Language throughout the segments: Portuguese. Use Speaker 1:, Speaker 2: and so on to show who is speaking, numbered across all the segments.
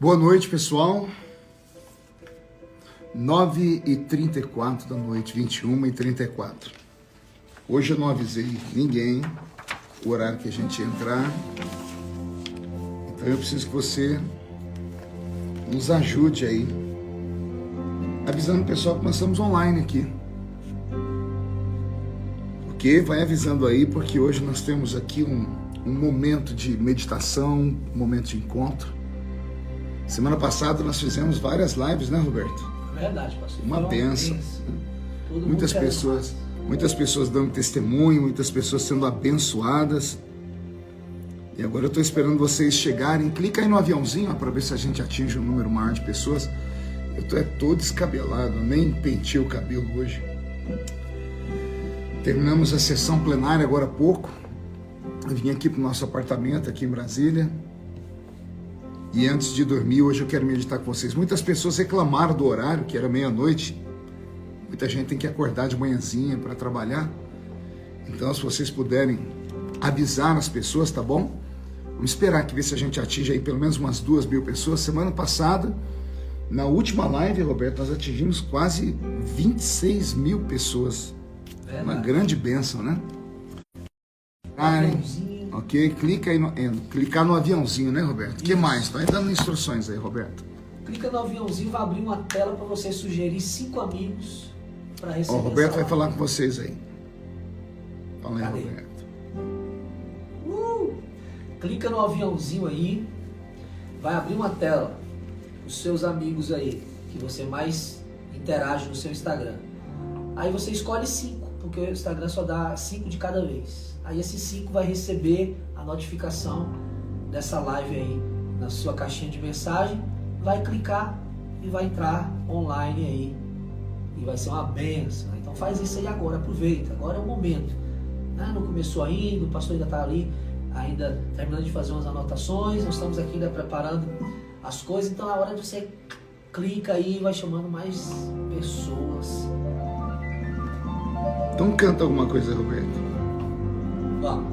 Speaker 1: Boa noite, pessoal. 9h34 da noite, 21h34. Hoje eu não avisei ninguém o horário que a gente ia entrar. Então eu preciso que você nos ajude aí, avisando o pessoal que nós estamos online aqui. Ok? Vai avisando aí, porque hoje nós temos aqui um momento de meditação, um momento de encontro. Semana passada nós fizemos várias lives, né, Roberto?
Speaker 2: Verdade, pastor.
Speaker 1: Uma bênção. Muitas pessoas dando testemunho, muitas pessoas sendo abençoadas. E agora eu estou esperando vocês chegarem. Clica aí no aviãozinho para ver se a gente atinge um número maior de pessoas. Eu estou todo descabelado, nem pentei o cabelo hoje. Terminamos a sessão plenária agora há pouco. Eu vim aqui para o nosso apartamento aqui em Brasília. E antes de dormir, hoje eu quero meditar com vocês. Muitas pessoas reclamaram do horário, que era meia-noite. Muita gente tem que acordar de manhãzinha para trabalhar. Então, se vocês puderem avisar as pessoas, tá bom? Vamos esperar que ver se a gente atinge aí pelo menos umas 2.000 pessoas. Semana passada, na última live, Roberto, nós atingimos quase 26.000 pessoas. Uma grande bênção, né? Ok, clica aí clicar no aviãozinho, né, Roberto? O que mais? Vai dando instruções aí, Roberto.
Speaker 2: Clica no aviãozinho, vai abrir uma tela para você sugerir 5 amigos para receber.
Speaker 1: O Roberto vai falar com vocês aí. Fala aí,
Speaker 2: Cadê?
Speaker 1: Roberto.
Speaker 2: Clica no aviãozinho aí, vai abrir uma tela, os seus amigos aí, que você mais interage no seu Instagram. Aí você escolhe 5, porque o Instagram só dá 5 de cada vez. Aí esses 5 vai receber a notificação dessa live aí na sua caixinha de mensagem, vai clicar e vai entrar online aí e vai ser uma benção. Então faz isso aí agora, aproveita, agora é o momento. Não começou ainda, o pastor ainda está ali, ainda terminando de fazer umas anotações, nós estamos aqui ainda preparando as coisas, então na hora de você clica aí e vai chamando mais pessoas.
Speaker 1: Então canta alguma coisa, Roberto.
Speaker 2: Vamos.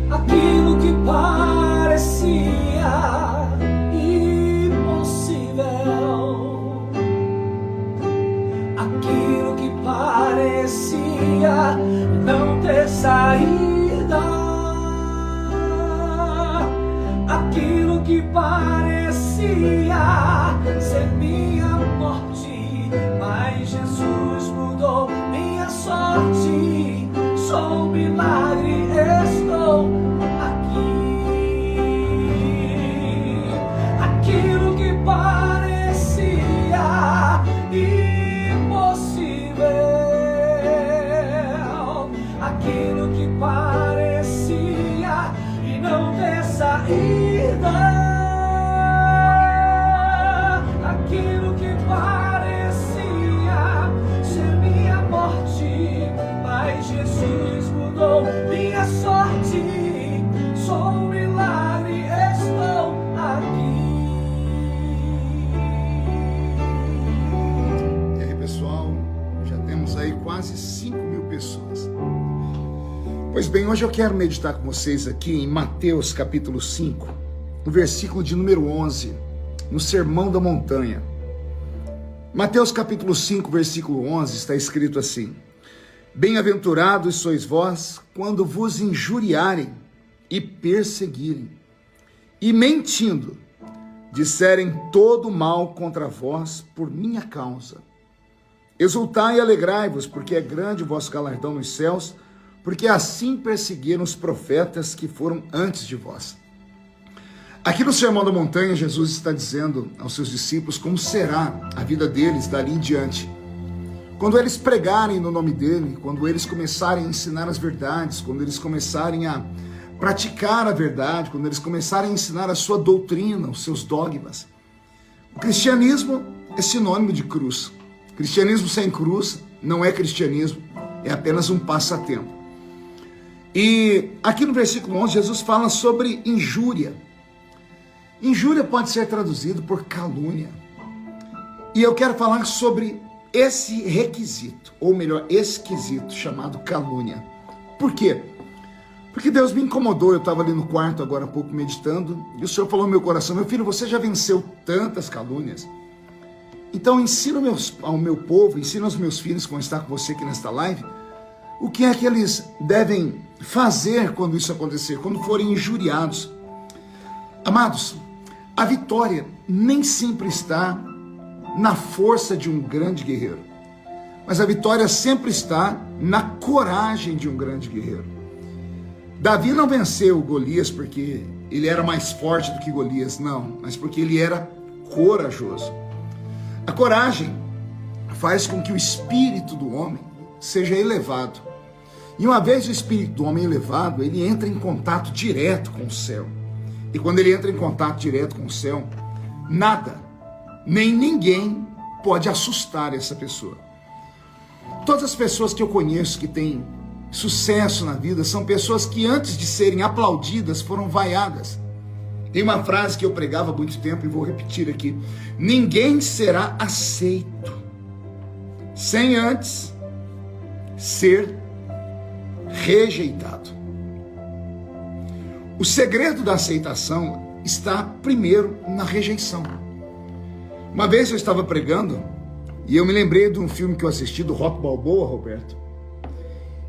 Speaker 2: Aquilo que parecia impossível, aquilo que parecia não ter saída, aquilo que parecia ser minha morte, mas Jesus mudou minha sorte. Sou um milagre, estou aqui. Aquilo que parecia impossível, aquilo que parecia e não ter saída, aquilo que parecia ser minha morte, mas Jesus mudou minha sorte. Sou um milagre, estou aqui.
Speaker 1: E aí, pessoal, já temos aí quase 5.000 pessoas. Pois bem, hoje eu quero meditar com vocês aqui em Mateus capítulo 5, no versículo de número 11, no Sermão da Montanha. Mateus capítulo 5, versículo 11, está escrito assim: Bem-aventurados sois vós quando vos injuriarem e perseguirem, e mentindo, disserem todo mal contra vós por minha causa. Exultai e alegrai-vos, porque é grande o vosso galardão nos céus, porque assim perseguiram os profetas que foram antes de vós. Aqui no Sermão da Montanha, Jesus está dizendo aos seus discípulos como será a vida deles dali em diante. Quando eles pregarem no nome dele, quando eles começarem a ensinar as verdades, quando eles começarem a praticar a verdade, quando eles começarem a ensinar a sua doutrina, os seus dogmas. O cristianismo é sinônimo de cruz. Cristianismo sem cruz não é cristianismo, é apenas um passatempo. E aqui no versículo 11, Jesus fala sobre injúria. Injúria pode ser traduzido por calúnia. E eu quero falar sobre esse requisito, ou melhor, esquisito, chamado calúnia. Por quê? Porque Deus me incomodou. Eu estava ali no quarto agora há pouco meditando, e o Senhor falou no meu coração: meu filho, você já venceu tantas calúnias. Então ensina ao meu povo, ensina aos meus filhos que vão estar com você aqui nesta live, o que é que eles devem fazer quando isso acontecer, quando forem injuriados. Amados, a vitória nem sempre está na força de um grande guerreiro, mas a vitória sempre está na coragem de um grande guerreiro. Davi não venceu Golias porque ele era mais forte do que Golias, não, mas porque ele era corajoso. A coragem faz com que o espírito do homem seja elevado. E uma vez o espírito do homem elevado, ele entra em contato direto com o céu. E quando ele entra em contato direto com o céu, nada, nem ninguém pode assustar essa pessoa. Todas as pessoas que eu conheço que têm sucesso na vida são pessoas que antes de serem aplaudidas foram vaiadas. Tem uma frase que eu pregava há muito tempo e vou repetir aqui: ninguém será aceito sem antes ser rejeitado. O segredo da aceitação está primeiro na rejeição. Uma vez eu estava pregando e eu me lembrei de um filme que eu assisti do Rocky Balboa, Roberto,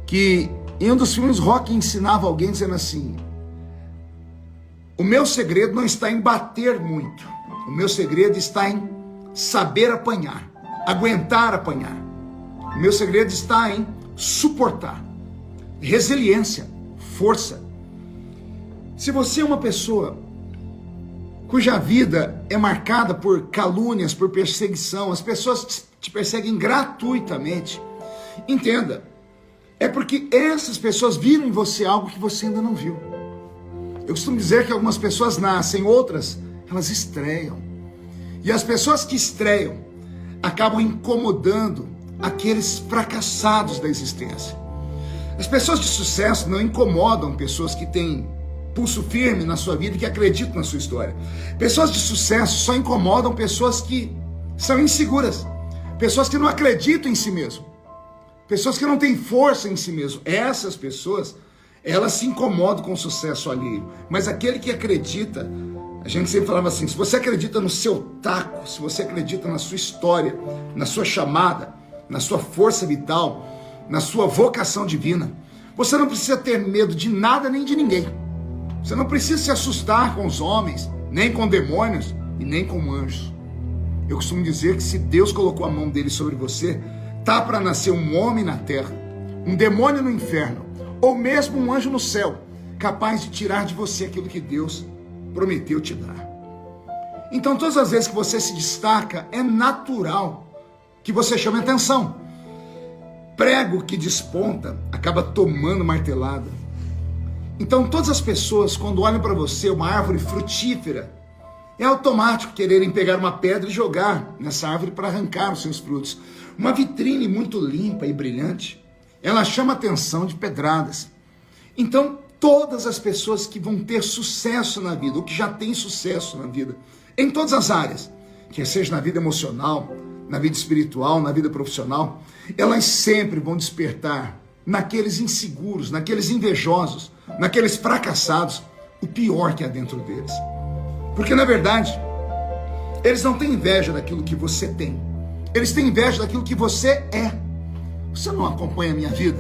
Speaker 1: que em um dos filmes Rocky ensinava alguém dizendo assim: o meu segredo não está em bater muito, o meu segredo está em saber apanhar, aguentar apanhar. O meu segredo está em suportar, resiliência, força. Se você é uma pessoa cuja vida é marcada por calúnias, por perseguição, as pessoas te perseguem gratuitamente, entenda, é porque essas pessoas viram em você algo que você ainda não viu. Eu costumo dizer que algumas pessoas nascem, outras elas estreiam. E as pessoas que estreiam acabam incomodando aqueles fracassados da existência. As pessoas de sucesso não incomodam pessoas que têm pulso firme na sua vida e que acreditam na sua história. Pessoas de sucesso só incomodam pessoas que são inseguras, pessoas que não acreditam em si mesmo, pessoas que não têm força em si mesmo. Essas pessoas, elas se incomodam com o sucesso alheio. Mas aquele que acredita, a gente sempre falava assim: se você acredita no seu taco, se você acredita na sua história, na sua chamada, na sua força vital, na sua vocação divina, você não precisa ter medo de nada nem de ninguém. Você não precisa se assustar com os homens, nem com demônios e nem com anjos. Eu costumo dizer que se Deus colocou a mão dele sobre você, tá para nascer um homem na terra, um demônio no inferno, ou mesmo um anjo no céu, capaz de tirar de você aquilo que Deus prometeu te dar. Então todas as vezes que você se destaca, é natural que você chame atenção. Prego que desponta acaba tomando martelada. Então todas as pessoas, quando olham para você, uma árvore frutífera, é automático quererem pegar uma pedra e jogar nessa árvore para arrancar os seus frutos. Uma vitrine muito limpa e brilhante, ela chama a atenção de pedradas. Então todas as pessoas que vão ter sucesso na vida, ou que já têm sucesso na vida, em todas as áreas, quer seja na vida emocional, na vida espiritual, na vida profissional, elas sempre vão despertar naqueles inseguros, naqueles invejosos, naqueles fracassados, o pior que há dentro deles. Porque na verdade, eles não têm inveja daquilo que você tem, eles têm inveja daquilo que você é. Você não acompanha a minha vida?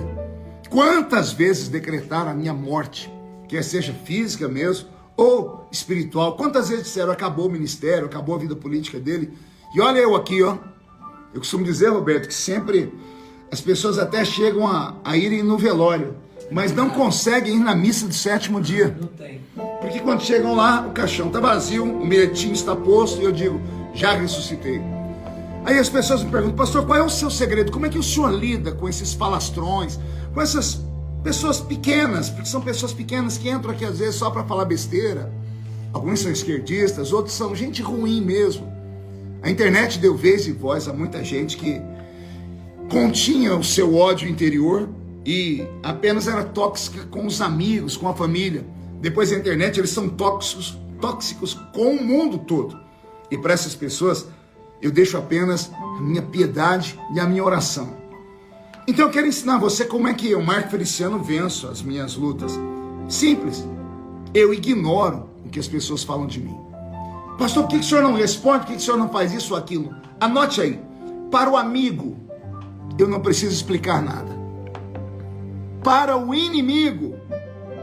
Speaker 1: Quantas vezes decretaram a minha morte, quer seja física mesmo, ou espiritual? Quantas vezes disseram: acabou o ministério, acabou a vida política dele? E olha eu aqui, ó. Eu costumo dizer, Roberto, que sempre as pessoas até chegam a irem no velório, mas não conseguem ir na missa do sétimo dia.
Speaker 2: Não tem.
Speaker 1: Porque quando chegam lá, o caixão está vazio, o bilhetinho está posto, e eu digo: já ressuscitei. Aí as pessoas me perguntam: pastor, qual é o seu segredo? Como é que o senhor lida com esses falastrões, com essas pessoas pequenas? Porque são pessoas pequenas que entram aqui às vezes só para falar besteira. Alguns são esquerdistas, outros são gente ruim mesmo. A internet deu vez e voz a muita gente que continha o seu ódio interior e apenas era tóxica com os amigos, com a família. Depois da internet, eles são tóxicos com o mundo todo. E para essas pessoas, eu deixo apenas a minha piedade e a minha oração. Então eu quero ensinar você como é que eu, Marco Feliciano, venço as minhas lutas. Simples. Eu ignoro o que as pessoas falam de mim. Pastor, por que o senhor não responde? Por que o senhor não faz isso ou aquilo? Anote aí. Para o amigo, eu não preciso explicar nada. Para o inimigo,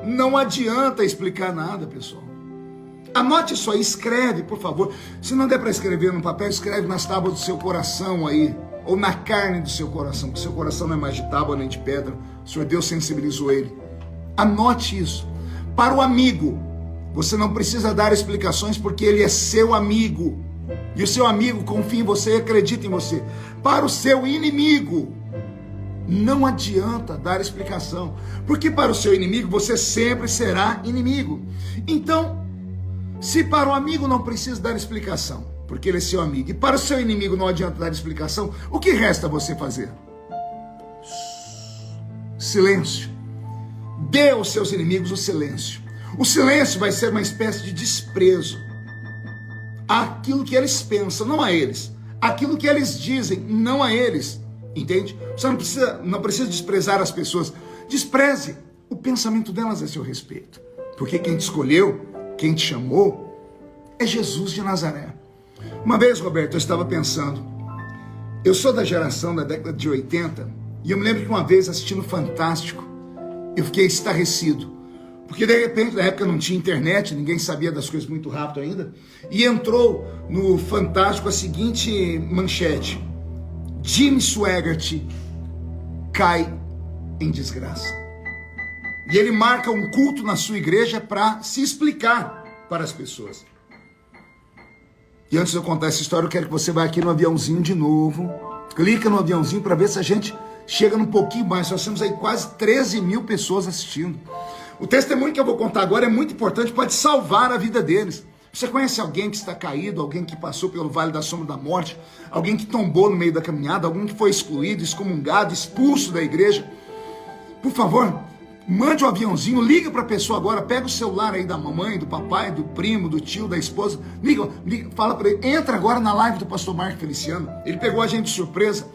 Speaker 1: não adianta explicar nada, pessoal. Anote isso aí, escreve, por favor. Se não der para escrever no papel, escreve nas tábuas do seu coração aí, ou na carne do seu coração, porque seu coração não é mais de tábua nem de pedra. O Senhor Deus sensibilizou ele. Anote isso. Para o amigo, você não precisa dar explicações, porque ele é seu amigo. E o seu amigo confia em você e acredita em você. Para o seu inimigo, não adianta dar explicação, porque para o seu inimigo você sempre será inimigo. Então, se para o amigo não precisa dar explicação, porque ele é seu amigo, e para o seu inimigo não adianta dar explicação, o que resta você fazer? Silêncio. Dê aos seus inimigos o silêncio. O silêncio vai ser uma espécie de desprezo àquilo que eles pensam, não a eles. Aquilo que eles dizem, não a eles. Entende? Você não precisa desprezar as pessoas. Despreze o pensamento delas a seu respeito. Porque quem te escolheu, quem te chamou, é Jesus de Nazaré. Uma vez, Roberto, eu estava pensando, eu sou da geração da década de 80, e eu me lembro que uma vez, assistindo Fantástico, eu fiquei estarrecido. Porque de repente, na época não tinha internet, ninguém sabia das coisas muito rápido ainda, e entrou no Fantástico a seguinte manchete: Jim Swaggart cai em desgraça. E ele marca um culto na sua igreja para se explicar para as pessoas. E antes de eu contar essa história, eu quero que você vá aqui no aviãozinho de novo. Clica no aviãozinho para ver se a gente chega num pouquinho mais. Nós temos aí quase 13 mil pessoas assistindo. O testemunho que eu vou contar agora é muito importante, pode salvar a vida deles. Você conhece alguém que está caído, alguém que passou pelo vale da sombra da morte, alguém que tombou no meio da caminhada, alguém que foi excluído, excomungado, expulso da igreja? Por favor, mande um aviãozinho, liga para a pessoa agora, pega o celular aí da mamãe, do papai, do primo, do tio, da esposa, liga, fala para ele, entra agora na live do pastor Marco Feliciano, ele pegou a gente de surpresa.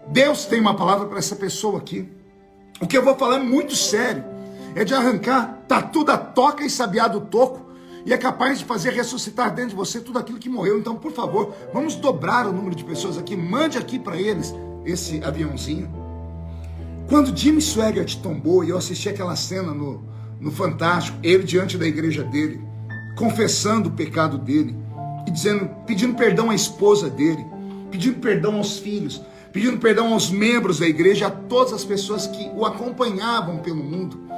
Speaker 1: Deus tem uma palavra para essa pessoa aqui. O que eu vou falar é muito sério, é de arrancar tatu da toca e sabiá do toco, e é capaz de fazer ressuscitar dentro de você tudo aquilo que morreu. Então, por favor, vamos dobrar o número de pessoas aqui. Mande aqui para eles esse aviãozinho. Quando Jim Swaggart tombou, e eu assisti aquela cena no Fantástico, ele diante da igreja dele, confessando o pecado dele, e pedindo perdão à esposa dele, pedindo perdão aos filhos, pedindo perdão aos membros da igreja, a todas as pessoas que o acompanhavam pelo mundo.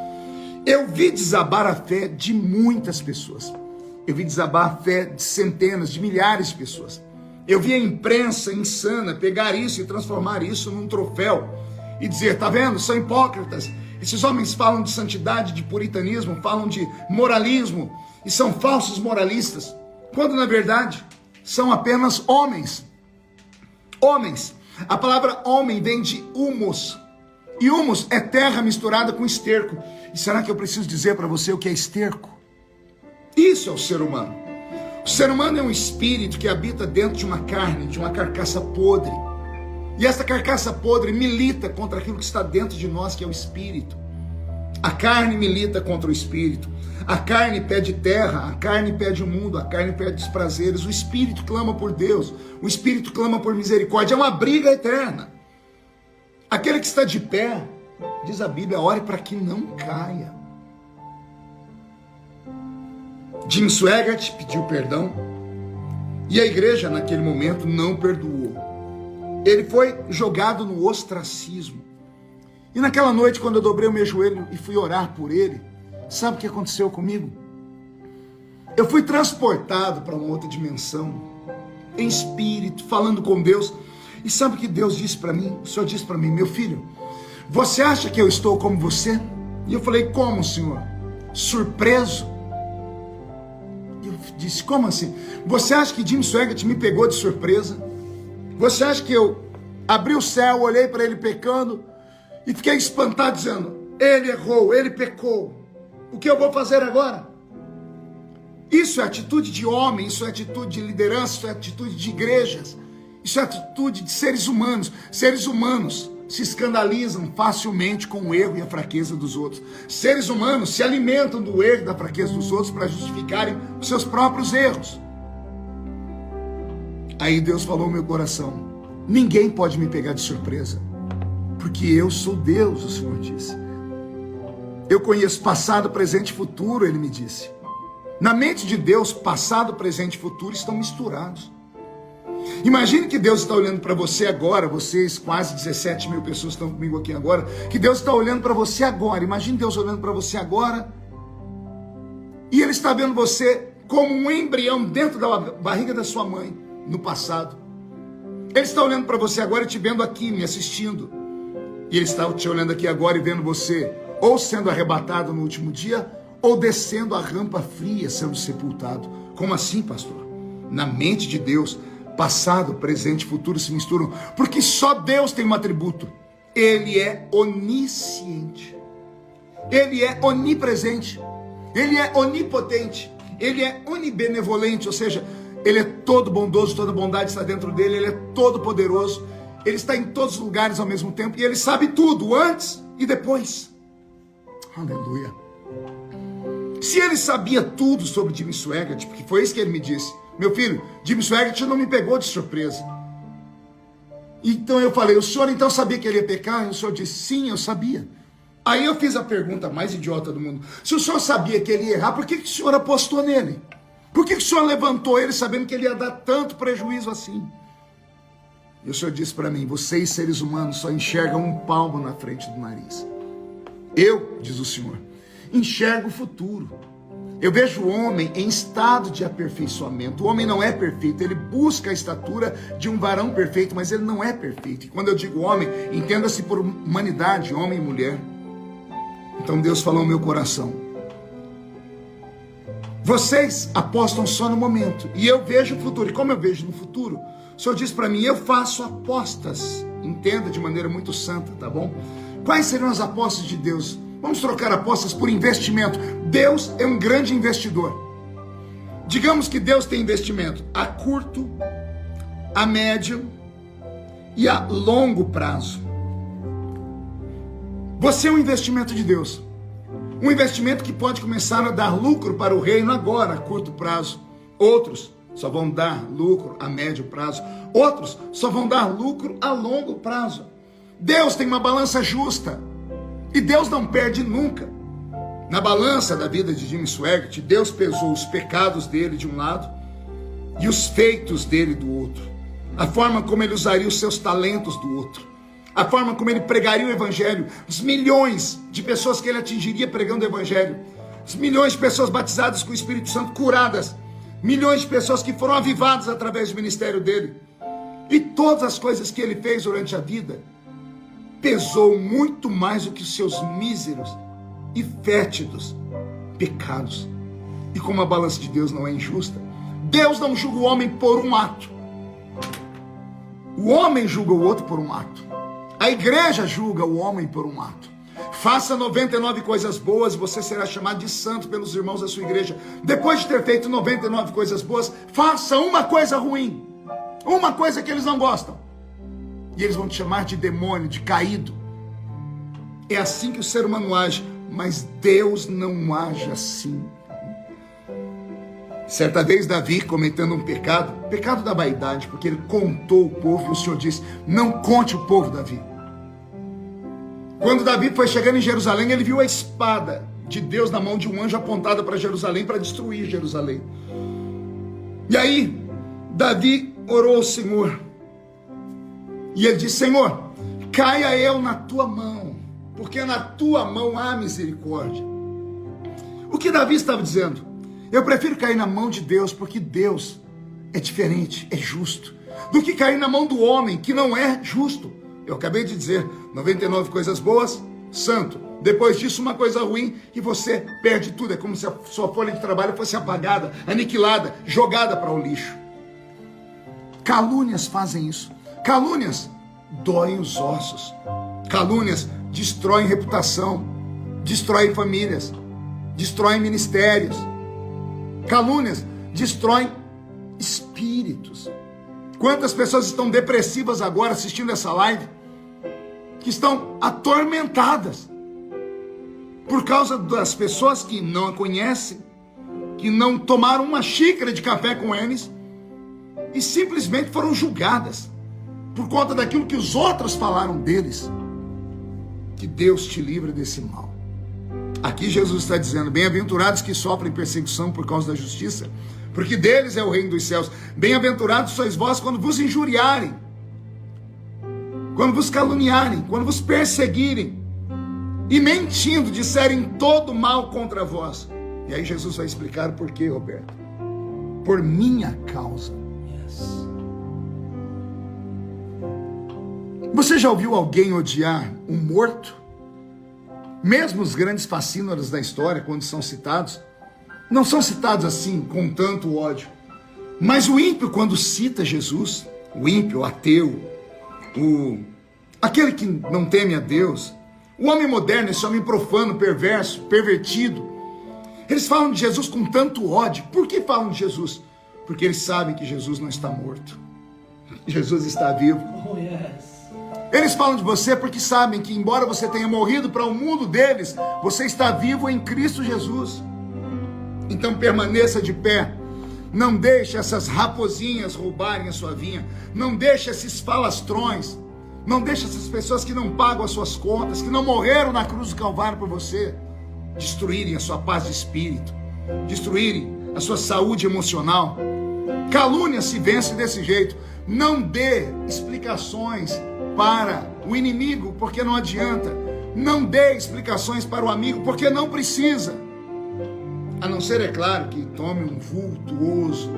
Speaker 1: Eu vi desabar a fé de muitas pessoas. Eu vi desabar a fé de centenas, de milhares de pessoas. Eu vi a imprensa insana pegar isso e transformar isso num troféu e dizer, tá vendo, são hipócritas. Esses homens falam de santidade, de puritanismo, falam de moralismo e são falsos moralistas, quando na verdade são apenas homens. Homens. A palavra homem vem de humus. E humus é terra misturada com esterco. E será que eu preciso dizer para você o que é esterco? Isso é o ser humano. O ser humano é um espírito que habita dentro de uma carne, de uma carcaça podre. E essa carcaça podre milita contra aquilo que está dentro de nós, que é o espírito. A carne milita contra o espírito. A carne pede terra, a carne pede o mundo, a carne pede os prazeres. O espírito clama por Deus, o espírito clama por misericórdia. É uma briga eterna. Aquele que está de pé, diz a Bíblia, ore para que não caia. Jim Swaggart pediu perdão e a igreja naquele momento não perdoou. Ele foi jogado no ostracismo. E naquela noite, quando eu dobrei o meu joelho e fui orar por ele, sabe o que aconteceu comigo? Eu fui transportado para uma outra dimensão, em espírito, falando com Deus. E sabe o que Deus disse para mim? O Senhor disse para mim, meu filho, você acha que eu estou como você? E eu falei, como, Senhor? Surpreso. Eu disse, como assim? Você acha que Jim Swaggart me pegou de surpresa? Você acha que eu abri o céu, olhei para ele pecando E fiquei espantado dizendo, ele errou, ele pecou. O que eu vou fazer agora? Isso é atitude de homem, isso é atitude de liderança, isso é atitude de igrejas, isso é atitude de seres humanos. Seres humanos se escandalizam facilmente com o erro e a fraqueza dos outros. Seres humanos se alimentam do erro e da fraqueza dos outros para justificarem os seus próprios erros. Aí Deus falou no meu coração, ninguém pode me pegar de surpresa, porque eu sou Deus, o Senhor disse. Eu conheço passado, presente e futuro, ele me disse. Na mente de Deus, passado, presente e futuro estão misturados. Imagine que Deus está olhando para você agora, vocês quase 17 mil pessoas estão comigo aqui agora, que Deus está olhando para você agora. Imagine Deus olhando para você agora, e Ele está vendo você como um embrião dentro da barriga da sua mãe, no passado. Ele está olhando para você agora e te vendo aqui, me assistindo. E Ele está te olhando aqui agora e vendo você ou sendo arrebatado no último dia, ou descendo a rampa fria, sendo sepultado. Como assim, pastor? Na mente de Deus, passado, presente e futuro se misturam, porque só Deus tem um atributo. Ele é onisciente. Ele é onipresente. Ele é onipotente. Ele é onibenevolente, ou seja, Ele é todo bondoso, toda bondade está dentro dele, Ele é todo poderoso, Ele está em todos os lugares ao mesmo tempo, e Ele sabe tudo, antes e depois. Aleluia. Se Ele sabia tudo sobre Jimmy Swaggart, porque foi isso que Ele me disse, meu filho, Jimmy Swaggart não me pegou de surpresa. Então eu falei, o senhor então sabia que ele ia pecar? E o senhor disse, sim, eu sabia. Aí eu fiz a pergunta mais idiota do mundo, se o senhor sabia que ele ia errar, por que o senhor apostou nele? Por que o senhor levantou ele sabendo que ele ia dar tanto prejuízo assim? E o senhor disse para mim, vocês seres humanos só enxergam um palmo na frente do nariz. Eu, diz o Senhor, enxergo o futuro. Eu vejo o homem em estado de aperfeiçoamento. O homem não é perfeito, ele busca a estatura de um varão perfeito, mas ele não é perfeito. E quando eu digo homem, entenda-se por humanidade, homem e mulher. Então Deus falou no meu coração, vocês apostam só no momento, e eu vejo o futuro. E como eu vejo no futuro, o Senhor diz para mim, eu faço apostas. Entenda de maneira muito santa, tá bom? Quais serão as apostas de Deus? Vamos trocar apostas por investimento. Deus é um grande investidor. Digamos que Deus tem investimento a curto, a médio e a longo prazo. Você é um investimento de Deus. Um investimento que pode começar a dar lucro para o reino agora, a curto prazo. Outros só vão dar lucro a médio prazo. Outros só vão dar lucro a longo prazo. Deus tem uma balança justa. E Deus não perde nunca. Na balança da vida de Jimmy Swaggart, Deus pesou os pecados dele de um lado e os feitos dele do outro. A forma como ele usaria os seus talentos do outro. A forma como ele pregaria o evangelho. Os milhões de pessoas que ele atingiria pregando o evangelho. Os milhões de pessoas batizadas com o Espírito Santo, curadas. Milhões de pessoas que foram avivadas através do ministério dele. E todas as coisas que ele fez durante a vida pesou muito mais do que os seus míseros e fétidos pecados. E como a balança de Deus não é injusta, Deus não julga o homem por um ato. O homem julga o outro por um ato. A igreja julga o homem por um ato. Faça 99 coisas boas e você será chamado de santo pelos irmãos da sua igreja. Depois de ter feito 99 coisas boas, faça uma coisa ruim. Uma coisa que eles não gostam. E eles vão te chamar de demônio, de caído. É assim que o ser humano age, mas Deus não age assim. Certa vez Davi, cometendo um pecado da vaidade, porque ele contou o povo, e o Senhor disse, não conte o povo, Davi. Quando Davi foi chegando em Jerusalém, ele viu a espada de Deus na mão de um anjo apontada para Jerusalém, para destruir Jerusalém. E aí, Davi orou ao Senhor, e ele disse, Senhor, caia eu na tua mão, porque na tua mão há misericórdia. O que Davi estava dizendo? Eu prefiro cair na mão de Deus, porque Deus é diferente, é justo, do que cair na mão do homem, que não é justo. Eu acabei de dizer, 99 coisas boas, santo. Depois disso, uma coisa ruim, e você perde tudo. É como se a sua folha de trabalho fosse apagada, aniquilada, jogada para o lixo. Calúnias fazem isso. Calúnias doem os ossos. Calúnias destroem reputação, destroem famílias, destroem ministérios. Calúnias destroem espíritos. Quantas pessoas estão depressivas agora assistindo essa live? Que estão atormentadas por causa das pessoas que não a conhecem, que não tomaram uma xícara de café com eles e simplesmente foram julgadas por conta daquilo que os outros falaram deles. Que Deus te livre desse mal. Aqui Jesus está dizendo: bem-aventurados que sofrem perseguição por causa da justiça, porque deles é o reino dos céus. Bem-aventurados sois vós quando vos injuriarem, quando vos caluniarem, quando vos perseguirem e mentindo disserem todo mal contra vós. E aí Jesus vai explicar o porquê, Roberto. Por minha causa.
Speaker 2: Yes.
Speaker 1: Você já ouviu alguém odiar um morto? Mesmo os grandes fascínoras da história, quando são citados, não são citados assim, com tanto ódio. Mas o ímpio, quando cita Jesus, o ímpio, o ateu, aquele que não teme a Deus, o homem moderno, esse homem profano, perverso, pervertido, eles falam de Jesus com tanto ódio. Por que falam de Jesus? Porque eles sabem que Jesus não está morto. Jesus está vivo.
Speaker 2: Oh, yes.
Speaker 1: Eles falam de você porque sabem que, embora você tenha morrido para o mundo deles, você está vivo em Cristo Jesus. Então permaneça de pé. Não deixe essas raposinhas roubarem a sua vinha. Não deixe esses falastrões. Não deixe essas pessoas que não pagam as suas contas, que não morreram na cruz do Calvário por você, destruírem a sua paz de espírito, destruírem a sua saúde emocional. Calúnia se vence desse jeito. Não dê explicações para o inimigo, porque não adianta. Não dê explicações para o amigo, porque não precisa. A não ser, é claro, que tome um vultuoso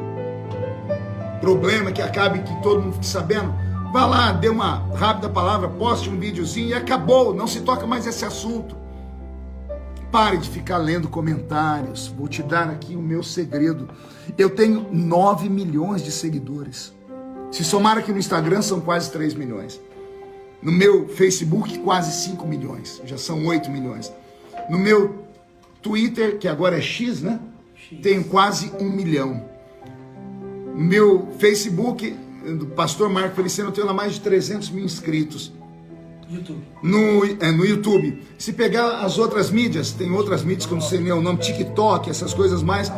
Speaker 1: problema que acabe que todo mundo fique sabendo. Vá lá, dê uma rápida palavra, poste um videozinho e acabou. Não se toca mais esse assunto. Pare de ficar lendo comentários. Vou te dar aqui o meu segredo. Eu tenho 9 milhões de seguidores. Se somar aqui no Instagram, são quase 3 milhões. No meu Facebook, quase 5 milhões. Já são 8 milhões. No meu Twitter, que agora é X, né? Tenho quase 1 milhão. No meu Facebook, do Pastor Marco Feliciano, eu tenho lá mais de 300 mil inscritos.
Speaker 2: YouTube.
Speaker 1: No YouTube. Se pegar as outras mídias, tem outras mídias que eu não sei nem o nome, TikTok, essas coisas mais.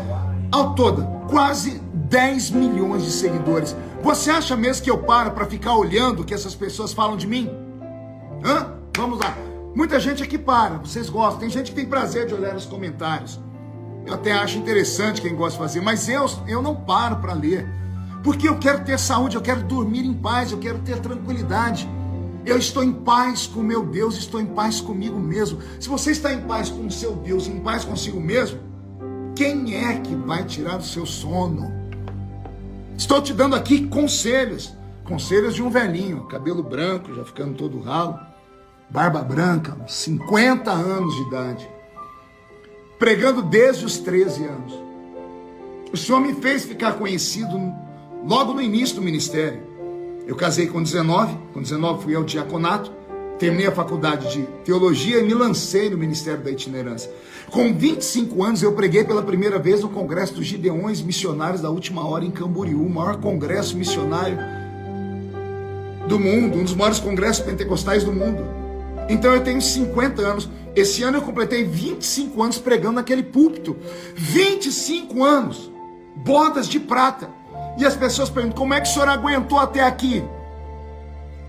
Speaker 1: Ao todo, quase 10 milhões de seguidores. Você acha mesmo que eu paro para ficar olhando o que essas pessoas falam de mim? Vamos lá. Muita gente aqui para, vocês gostam. Tem gente que tem prazer de olhar os comentários. Eu até acho interessante quem gosta de fazer, mas eu não paro para ler. Porque eu quero ter saúde, eu quero dormir em paz, eu quero ter tranquilidade. Eu estou em paz com o meu Deus, estou em paz comigo mesmo. Se você está em paz com o seu Deus, em paz consigo mesmo, quem é que vai tirar o seu sono? Estou te dando aqui conselhos. Conselhos de um velhinho, cabelo branco, já ficando todo ralo, barba branca, 50 anos de idade. Pregando desde os 13 anos. O Senhor me fez ficar conhecido logo no início do ministério. Eu casei com 19 fui ao diaconato, terminei a faculdade de teologia e me lancei no ministério da itinerância. Com 25 anos eu preguei pela primeira vez no congresso dos Gideões Missionários da Última Hora em Camboriú, o maior congresso missionário do mundo, um dos maiores congressos pentecostais do mundo. Então eu tenho 50 anos, esse ano eu completei 25 anos pregando naquele púlpito, 25 anos, bodas de prata. E as pessoas perguntam, como é que o senhor aguentou até aqui?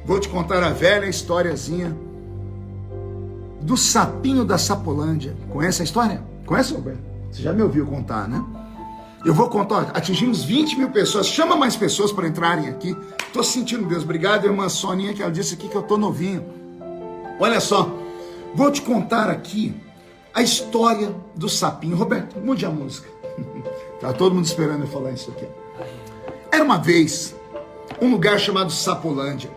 Speaker 1: Vou te contar a velha historiazinha do sapinho da Sapolândia. Conhece a história? Conhece, Roberto? Você já me ouviu contar, né? Eu vou contar, atingimos 20 mil pessoas. Chama mais pessoas para entrarem aqui. Estou sentindo Deus. Obrigado, irmã Soninha, que ela disse aqui que eu estou novinho. Olha só, vou te contar aqui a história do sapinho. Roberto, mude a música. Tá todo mundo esperando eu falar isso aqui. Era uma vez um lugar chamado Sapolândia.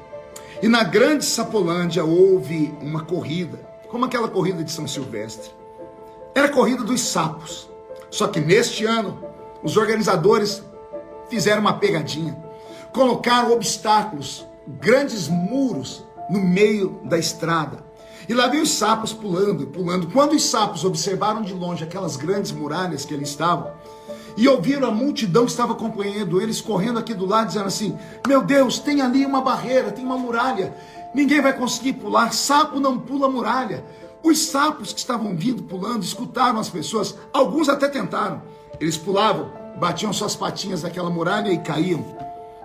Speaker 1: E na grande Sapolândia houve uma corrida, como aquela corrida de São Silvestre. Era a corrida dos sapos. Só que neste ano, os organizadores fizeram uma pegadinha. Colocaram obstáculos, grandes muros no meio da estrada. E lá vem os sapos pulando, pulando. Quando os sapos observaram de longe aquelas grandes muralhas que eles estavam, e ouviram a multidão que estava acompanhando eles, correndo aqui do lado, dizendo assim: meu Deus, tem ali uma barreira, tem uma muralha, ninguém vai conseguir pular, sapo não pula muralha. Os sapos que estavam vindo pulando, escutaram as pessoas, alguns até tentaram, eles pulavam, batiam suas patinhas naquela muralha e caíam.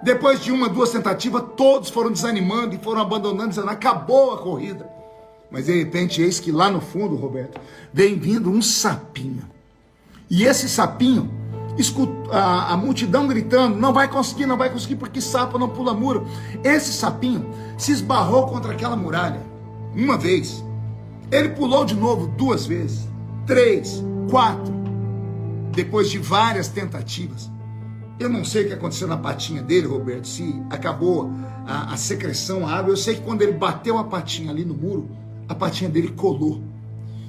Speaker 1: Depois de uma, duas tentativas, todos foram desanimando e foram abandonando, dizendo: acabou a corrida. Mas de repente, eis que lá no fundo, Roberto, vem vindo um sapinho. E esse sapinho, escuta a multidão gritando: não vai conseguir, não vai conseguir, porque sapo não pula muro. Esse sapinho se esbarrou contra aquela muralha uma vez. Ele pulou de novo 2 vezes, 3, 4. Depois de várias tentativas, eu não sei o que aconteceu na patinha dele, Roberto, se acabou a secreção, a água. Eu sei que quando ele bateu a patinha ali no muro, a patinha dele colou.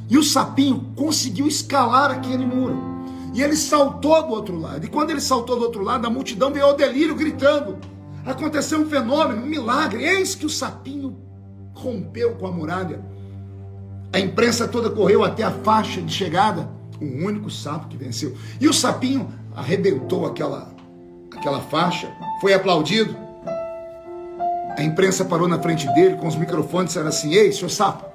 Speaker 1: E o sapinho conseguiu escalar aquele muro. E ele saltou do outro lado. E quando ele saltou do outro lado, a multidão veio ao delírio gritando. Aconteceu um fenômeno, um milagre. Eis que o sapinho rompeu com a muralha. A imprensa toda correu até a faixa de chegada. O único sapo que venceu. E o sapinho arrebentou aquela faixa. Foi aplaudido. A imprensa parou na frente dele com os microfones e disseram assim: ei, senhor sapo,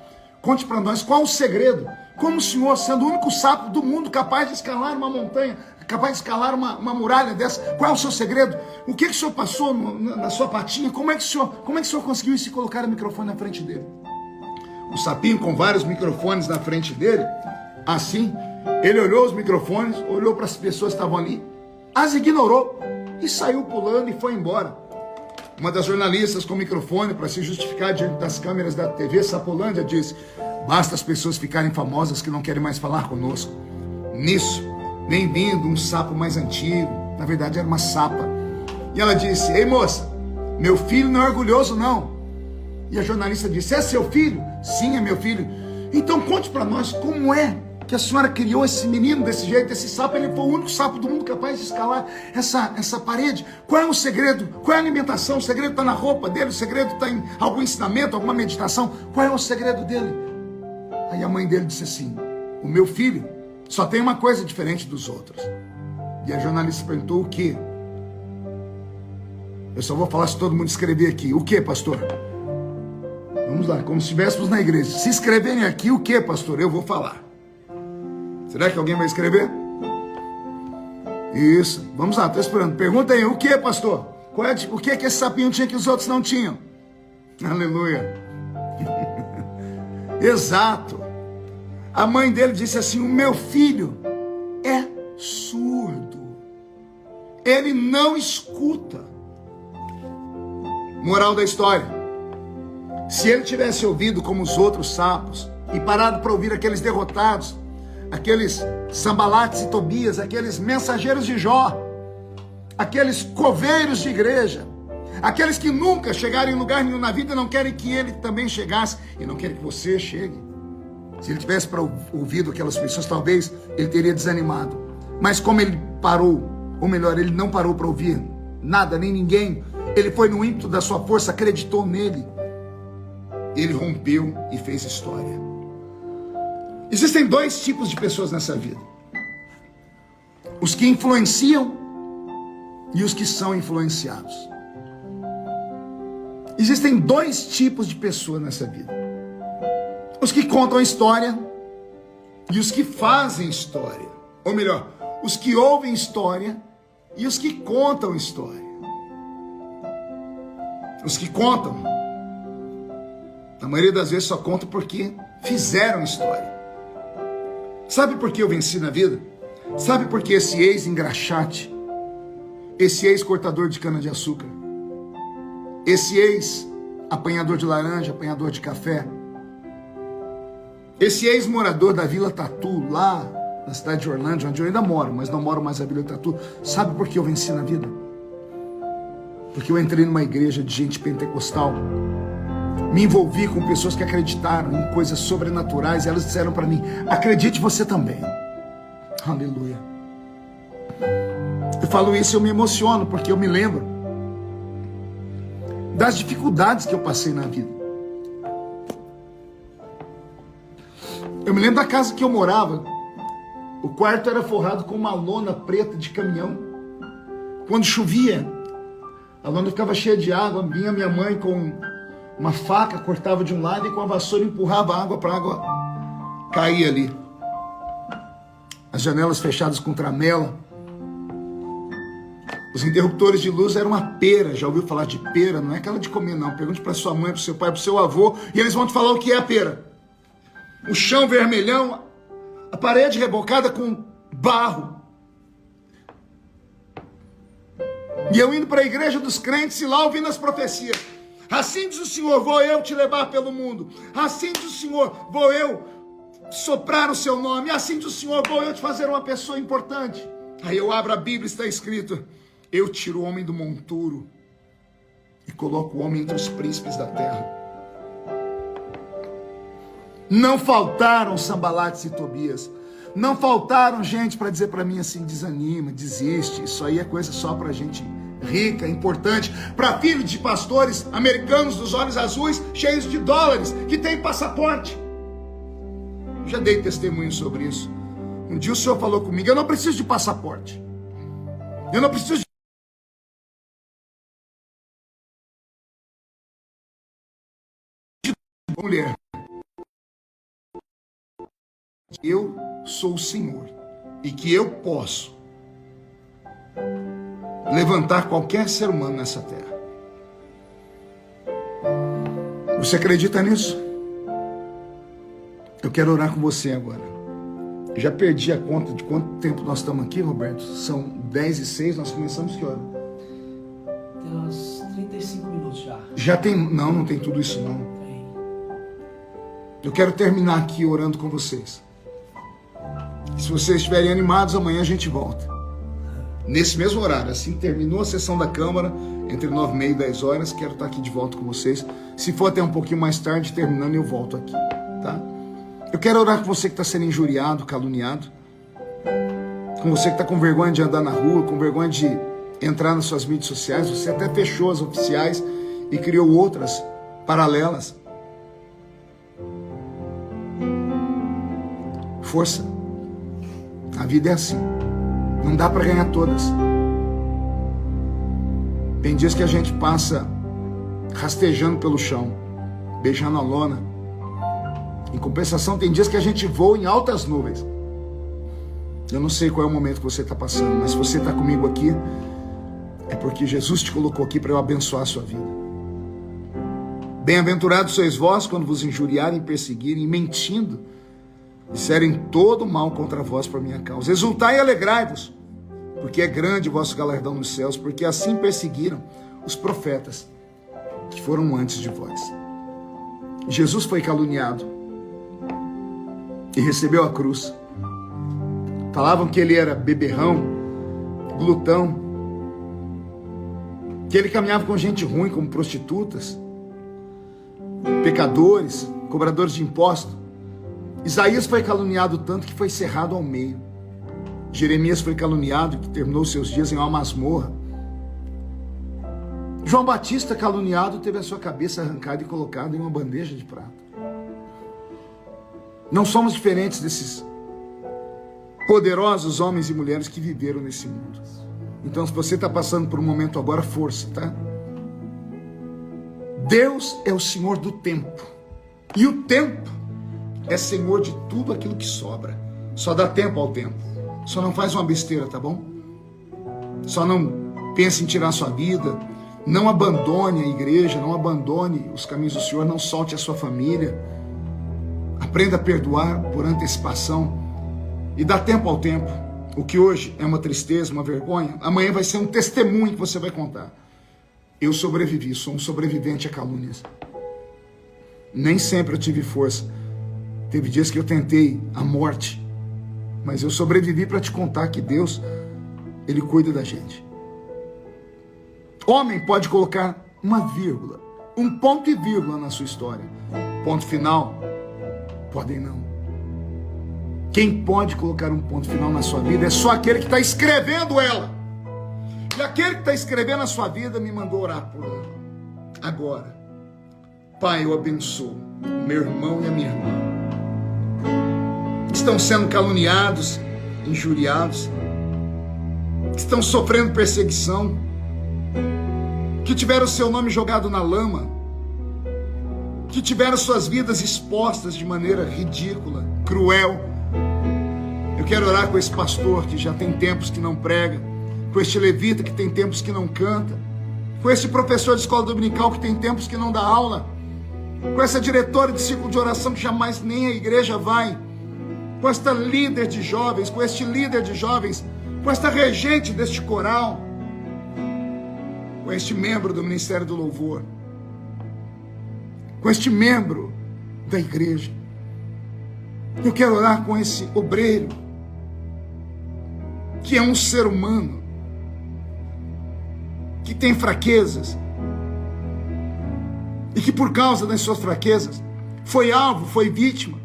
Speaker 1: conte para nós qual o segredo. Como o senhor, sendo o único sapo do mundo capaz de escalar uma montanha, capaz de escalar uma muralha dessa, qual é o seu segredo? O que o senhor passou na sua patinha? Como é que o senhor conseguiu se colocar o microfone na frente dele? O sapinho, com vários microfones na frente dele, assim, ele olhou os microfones, olhou para as pessoas que estavam ali, as ignorou e saiu pulando e foi embora. Uma das jornalistas com o microfone, para se justificar diante das câmeras da TV Sapolândia, disse: basta as pessoas ficarem famosas que não querem mais falar conosco. Nisso, vem vindo um sapo mais antigo, na verdade era uma sapa. E ela disse: ei moça, meu filho não é orgulhoso não. E a jornalista disse: é seu filho? Sim, é meu filho. Então conte para nós como é que a senhora criou esse menino desse jeito, esse sapo. Ele foi o único sapo do mundo capaz de escalar essa parede. Qual é o segredo? Qual é a alimentação? O segredo está na roupa dele? O segredo está em algum ensinamento, alguma meditação? Qual é o segredo dele? Aí a mãe dele disse assim: o meu filho só tem uma coisa diferente dos outros. E a jornalista perguntou: o quê? Eu só vou falar se todo mundo escrever aqui. O quê, pastor? Vamos lá, como se estivéssemos na igreja. Se escreverem aqui, o quê, pastor? Eu vou falar. Será que alguém vai escrever? Isso, vamos lá, estou esperando. Pergunta aí: o que, pastor? O que esse sapinho tinha que os outros não tinham? Aleluia. Exato. A mãe dele disse assim: o meu filho é surdo. Ele não escuta. Moral da história: se ele tivesse ouvido como os outros sapos e parado para ouvir aqueles derrotados, aqueles Sambalates e Tobias, aqueles mensageiros de Jó, aqueles coveiros de igreja, aqueles que nunca chegaram em lugar nenhum na vida e não querem que ele também chegasse, e não querem que você chegue. Se ele tivesse ouvido aquelas pessoas, talvez ele teria desanimado. Mas como ele parou, ou melhor, ele não parou para ouvir nada, nem ninguém, ele foi no ímpeto da sua força, acreditou nele, ele rompeu e fez história. Existem 2 tipos de pessoas nessa vida: os que influenciam e os que são influenciados. Existem 2 tipos de pessoas nessa vida: os que contam história e os que fazem história. Ou melhor, os que ouvem história e os que contam história. Os que contam, na maioria das vezes, só contam porque fizeram história. Sabe por que eu venci na vida? Sabe por que esse ex-engraxate, esse ex-cortador de cana-de-açúcar, esse ex-apanhador de laranja, apanhador de café, esse ex-morador da Vila Tatu, lá na cidade de Orlândia, onde eu ainda moro, mas não moro mais na Vila Tatu, sabe por que eu venci na vida? Porque eu entrei numa igreja de gente pentecostal, me envolvi com pessoas que acreditaram em coisas sobrenaturais, e elas disseram para mim: acredite você também. Aleluia. Eu falo isso e eu me emociono, porque eu me lembro das dificuldades que eu passei na vida. Eu me lembro da casa que eu morava. O quarto era forrado com uma lona preta de caminhão. Quando chovia, a lona ficava cheia de água. Vinha minha mãe com uma faca, cortava de um lado e com a vassoura empurrava a água para a água cair ali. As janelas fechadas com tramela. Os interruptores de luz eram uma pera. Já ouviu falar de pera? Não é aquela de comer, não. Pergunte para sua mãe, para o seu pai, para o seu avô, e eles vão te falar o que é a pera. O chão vermelhão, a parede rebocada com barro. E eu indo para a igreja dos crentes e lá ouvindo as profecias. Assim diz o Senhor, vou eu te levar pelo mundo. Assim diz o Senhor, vou eu soprar o seu nome. Assim diz o Senhor, vou eu te fazer uma pessoa importante. Aí eu abro a Bíblia, está escrito: eu tiro o homem do monturo e coloco o homem entre os príncipes da terra. Não faltaram Sambalates e Tobias. Não faltaram gente para dizer para mim assim: desanima, desiste. Isso aí é coisa só para gente rica, importante. Para filhos de pastores americanos dos olhos azuis, cheios de dólares, que tem passaporte. Eu já dei testemunho sobre isso. Um dia o Senhor falou comigo: eu não preciso de passaporte. Eu não preciso de mulher. Eu sou o Senhor e que eu posso levantar qualquer ser humano nessa terra. Você acredita nisso? Eu quero orar com você agora. Eu já perdi a conta de quanto tempo nós estamos aqui, Roberto. São 10h06, nós começamos que hora?
Speaker 2: Tem uns 35 minutos já.
Speaker 1: Já tem? Não, não tem tudo isso não.
Speaker 2: Tem.
Speaker 1: Eu quero terminar aqui orando com vocês. Se vocês estiverem animados, amanhã a gente volta. Nesse mesmo horário, assim que terminou a sessão da Câmara, entre 9h30 e 10 horas, quero estar aqui de volta com vocês. Se for até um pouquinho mais tarde, terminando, eu volto aqui, tá? Eu quero orar com você que está sendo injuriado, caluniado. Com você que está com vergonha de andar na rua, com vergonha de entrar nas suas mídias sociais. Você até fechou as oficiais e criou outras paralelas. Força. A vida é assim. Não dá para ganhar todas. Tem dias que a gente passa rastejando pelo chão, beijando a lona. Em compensação, tem dias que a gente voa em altas nuvens. Eu não sei qual é o momento que você está passando, mas se você está comigo aqui, é porque Jesus te colocou aqui para eu abençoar a sua vida. Bem-aventurados sois vós quando vos injuriarem, perseguirem, mentindo, disserem todo mal contra vós por minha causa. Exultai e alegrai-vos, porque é grande o vosso galardão nos céus, porque assim perseguiram os profetas que foram antes de vós. Jesus foi caluniado e recebeu a cruz. Falavam que ele era beberrão, glutão, que ele caminhava com gente ruim, como prostitutas, pecadores, cobradores de impostos. Isaías foi caluniado tanto que foi cerrado ao meio. Jeremias foi caluniado que terminou seus dias em uma masmorra. João Batista, caluniado, teve a sua cabeça arrancada e colocada em uma bandeja de prata. Não somos diferentes desses poderosos homens e mulheres que viveram nesse mundo. Então, se você está passando por um momento agora, força, tá? Deus é o Senhor do tempo. E o tempo é Senhor de tudo aquilo que sobra. Só dá tempo ao tempo. Só não faz uma besteira, tá bom? Só não pense em tirar sua vida. Não abandone a igreja, não abandone os caminhos do Senhor, não solte a sua família. Aprenda a perdoar por antecipação e dá tempo ao tempo. O que hoje é uma tristeza, uma vergonha, amanhã vai ser um testemunho que você vai contar. Eu sobrevivi, sou um sobrevivente a calúnias. Nem sempre eu tive força. Teve dias que eu tentei a morte, mas eu sobrevivi para te contar que Deus, Ele cuida da gente. Homem pode colocar uma vírgula, um ponto e vírgula na sua história. Ponto final, podem não. Quem pode colocar um ponto final na sua vida é só aquele que está escrevendo ela. E aquele que está escrevendo a sua vida me mandou orar por ela. Agora, Pai, eu abençoo meu irmão e a minha irmã. estão sendo caluniados, injuriados, que estão sofrendo perseguição, que tiveram seu nome jogado na lama, que tiveram suas vidas expostas de maneira ridícula, cruel. Eu quero orar com esse pastor que já tem tempos que não prega, com este levita que tem tempos que não canta, com esse professor de escola dominical que tem tempos que não dá aula, com essa diretora de círculo de oração que jamais nem a igreja vai, com esta líder de jovens, com este líder de jovens, com esta regente deste coral, com este membro do Ministério do Louvor, com este membro da igreja. Eu quero orar com esse obreiro, que é um ser humano, que tem fraquezas, e que por causa das suas fraquezas, foi alvo, foi vítima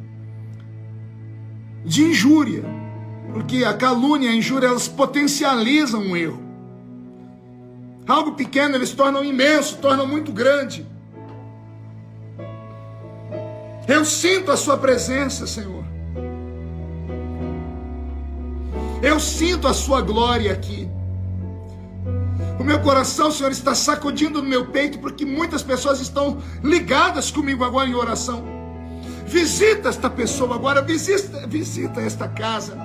Speaker 1: de injúria, porque a calúnia e a injúria, elas potencializam um erro. Algo pequeno eles tornam imenso, tornam muito grande. Eu sinto a sua presença, Senhor. Eu sinto a sua glória aqui. O meu coração, Senhor, está sacudindo no meu peito, porque muitas pessoas estão ligadas comigo agora em oração. Visita esta pessoa agora, visita esta casa.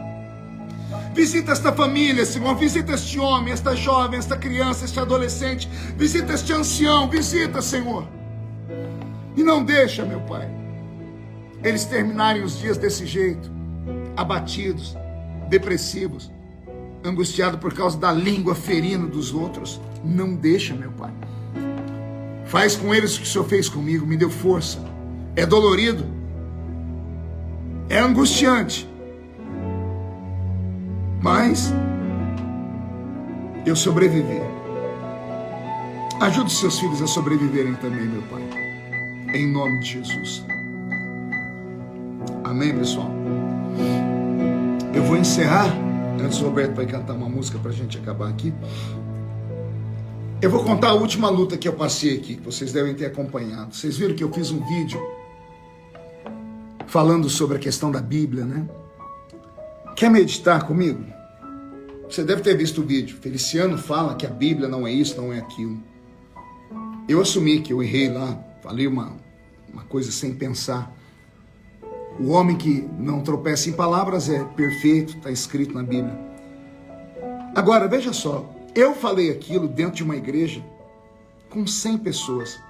Speaker 1: Visita esta família, Senhor. Visita este homem, esta jovem, esta criança, este adolescente. Visita este ancião, visita, Senhor. E não deixa, meu Pai, eles terminarem os dias desse jeito, abatidos, depressivos, angustiados por causa da língua ferina dos outros. Não deixa, meu Pai. Faz com eles o que o Senhor fez comigo, me deu força. É dolorido, é angustiante, mas eu sobrevivi. Ajude os seus filhos a sobreviverem também, meu Pai, em nome de Jesus. Amém, pessoal? Eu vou encerrar. Antes o Roberto vai cantar uma música para a gente acabar aqui. Eu vou contar a última luta que eu passei aqui, que vocês devem ter acompanhado. Vocês viram que eu fiz um vídeo falando sobre a questão da Bíblia, né? Quer meditar comigo? Você deve ter visto o vídeo. Feliciano fala que a Bíblia não é isso, não é aquilo. Eu assumi que eu errei lá, falei uma coisa sem pensar. O homem que não tropeça em palavras é perfeito, está escrito na Bíblia. Agora, veja só, eu falei aquilo dentro de uma igreja com 100 pessoas,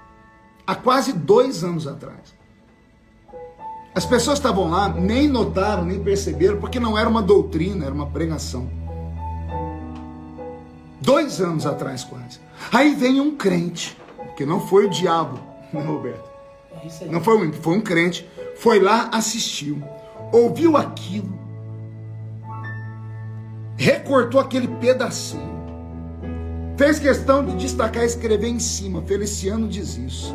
Speaker 1: há quase 2 anos atrás. As pessoas estavam lá, nem notaram, nem perceberam, porque não era uma doutrina, era uma pregação. 2 anos atrás quase. Aí vem um crente, que não foi o diabo, né, Roberto? Não foi um crente, foi lá, assistiu, ouviu aquilo, recortou aquele pedacinho, fez questão de destacar e escrever em cima, Feliciano diz isso,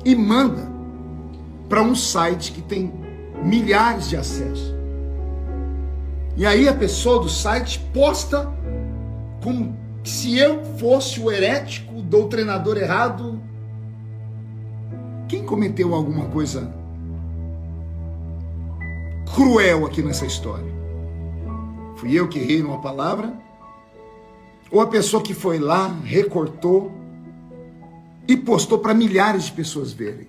Speaker 1: e manda para um site que tem milhares de acessos. E aí a pessoa do site posta como se eu fosse o herético, o doutrinador errado. Quem cometeu alguma coisa cruel aqui nessa história? Fui eu que errei numa palavra? Ou a pessoa que foi lá, recortou e postou para milhares de pessoas verem?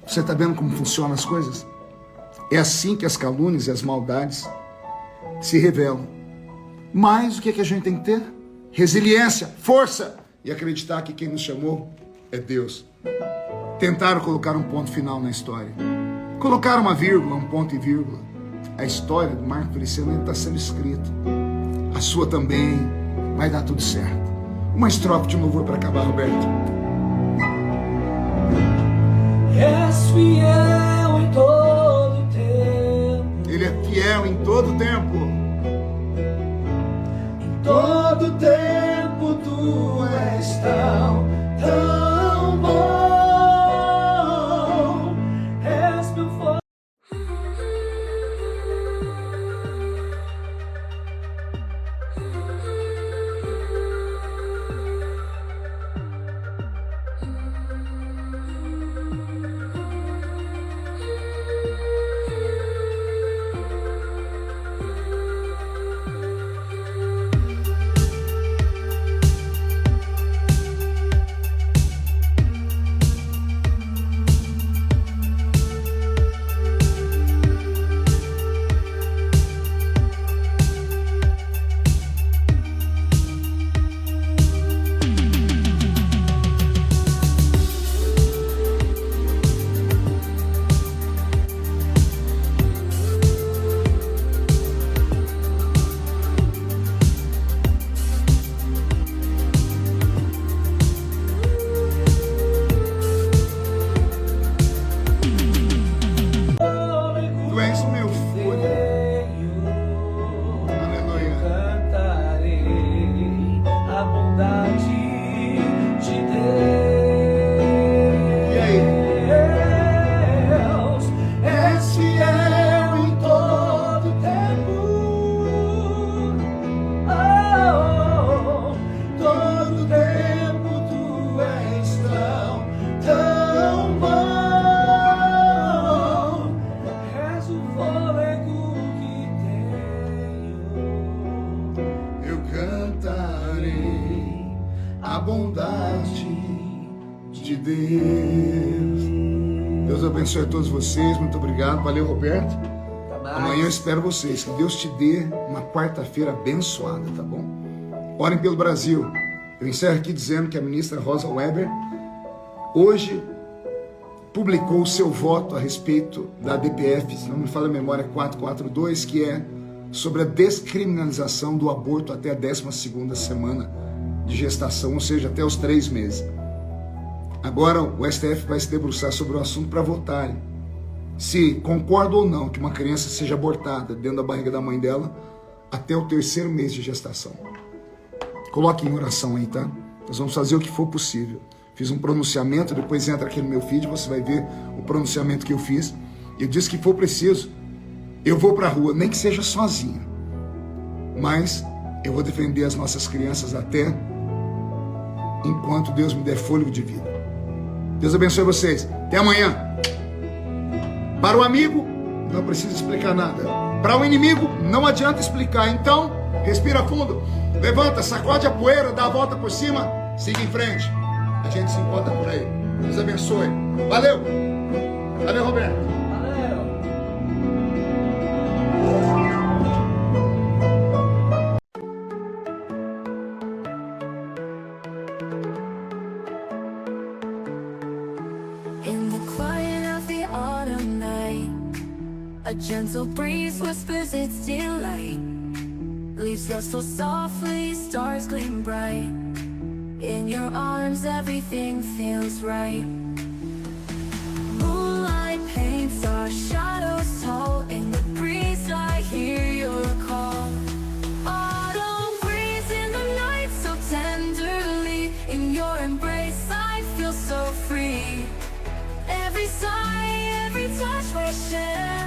Speaker 1: Você está vendo como funcionam as coisas? É assim que as calúnias e as maldades se revelam. Mas o que é que a gente tem que ter? Resiliência, força e acreditar que quem nos chamou é Deus. Tentaram colocar um ponto final na história. Colocaram uma vírgula, um ponto e vírgula. A história do Marco Feliciano está sendo escrita. A sua também. Vai dar tudo certo. Uma estrofe de um louvor para acabar, Roberto.
Speaker 2: És fiel em todo tempo.
Speaker 1: Ele é fiel em todo tempo.
Speaker 2: Em todo tempo tu és tão bom. És meu forte.
Speaker 1: abençoe a todos vocês. Muito obrigado. Valeu, Roberto.
Speaker 2: Até mais.
Speaker 1: Amanhã eu espero vocês. Que Deus te dê uma quarta-feira abençoada, tá bom? Orem pelo Brasil. Eu encerro aqui dizendo que a ministra Rosa Weber hoje publicou o seu voto a respeito da DPF, se não me falha a memória, 442, que é sobre a descriminalização do aborto até a 12ª semana de gestação, ou seja, até os 3 meses. Agora o STF vai se debruçar sobre o assunto para votarem se concorda ou não que uma criança seja abortada dentro da barriga da mãe dela até o 3º mês de gestação. Coloque em oração aí, tá? Nós vamos fazer o que for possível. Fiz um pronunciamento, depois entra aqui no meu feed, você vai ver o pronunciamento que eu fiz. Eu disse que for preciso, eu vou para a rua, nem que seja sozinho. Mas eu vou defender as nossas crianças até enquanto Deus me der fôlego de vida. Deus abençoe vocês. Até amanhã. Para o amigo, não precisa explicar nada. Para o inimigo, não adianta explicar. Então, respira fundo. Levanta, sacode a poeira, dá a volta por cima. Siga em frente. A gente se encontra por aí. Deus abençoe. Valeu. Valeu, Roberto.
Speaker 2: Valeu.
Speaker 3: In the quiet of the autumn night, a gentle breeze whispers its delight. Leaves rustle softly, stars gleam bright. In your arms everything feels right. Moonlight paints our shadows tall. In the breeze I hear your call. Autumn breeze in the night so tenderly. In your embrace I feel so free. Every sigh, every touch we share.